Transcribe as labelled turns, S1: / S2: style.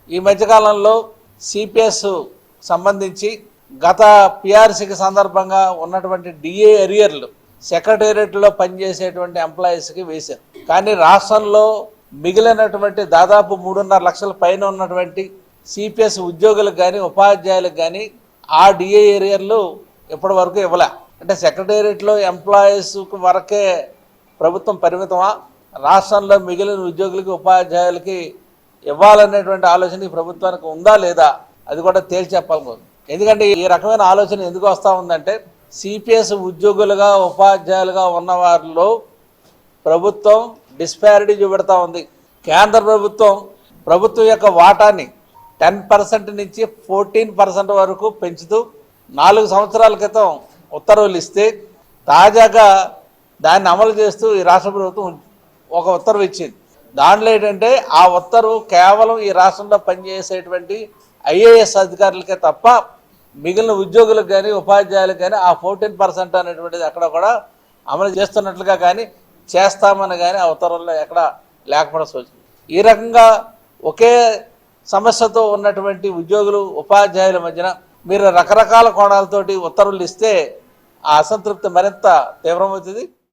S1: ఈ మధ్యకాలంలో సిపిఎస్ సంబంధించి గత పిఆర్సీకి సందర్భంగా ఉన్నటువంటి డిఏ ఎరియర్లు సెక్రటేరియట్లో పనిచేసేటువంటి ఎంప్లాయీస్కి వేశారు. కానీ రాష్ట్రంలో మిగిలినటువంటి దాదాపు 3.5 లక్షల పైన ఉన్నటువంటి సిపిఎస్ ఉద్యోగులకు కానీ ఉపాధ్యాయులకు కానీ ఆ డిఏ ఏరియర్లు ఇప్పటి వరకు ఇవ్వలే. అంటే సెక్రటేరియట్లో ఎంప్లాయీస్ వరకే ప్రభుత్వం పరిమితమా, రాష్ట్రంలో మిగిలిన ఉద్యోగులకి ఉపాధ్యాయులకి ఇవ్వాలనేటువంటి ఆలోచన ఈ ప్రభుత్వానికి ఉందా లేదా అది కూడా తేల్చి చెప్పాలనుకుంది. ఎందుకంటే ఈ రకమైన ఆలోచన ఎందుకు వస్తూ ఉందంటే సిపిఎస్ ఉద్యోగులుగా ఉపాధ్యాయులుగా ఉన్న వారిలో ప్రభుత్వం డిస్పారిటీ చూపెడతా ఉంది. కేంద్ర ప్రభుత్వం యొక్క వాటాని 10% నుంచి 14% వరకు పెంచుతూ 4 సంవత్సరాల క్రితం ఉత్తర్వులు ఇస్తే తాజాగా దాన్ని అమలు చేస్తూ ఈ రాష్ట్ర ప్రభుత్వం ఒక ఉత్తర్వు ఇచ్చింది. దాంట్లో ఏంటంటే ఆ ఉత్తర్వు కేవలం ఈ రాష్ట్రంలో పనిచేసేటువంటి ఐఏఎస్ అధికారులకే తప్ప మిగిలిన ఉద్యోగులకు కానీ ఉపాధ్యాయులకు కానీ ఆ 14% అనేటువంటిది అక్కడ కూడా అమలు చేస్తున్నట్లుగా కానీ చేస్తామని కానీ ఆ ఉత్తర్వుల్లో ఎక్కడ లేకపోవడం సూచన. ఈ రకంగా ఒకే సమస్యతో ఉన్నటువంటి ఉద్యోగులు ఉపాధ్యాయుల మధ్యన మీరు రకరకాల కోణాలతోటి ఉత్తర్వులు ఇస్తే ఆ అసంతృప్తి మరింత తీవ్రమవుతుంది.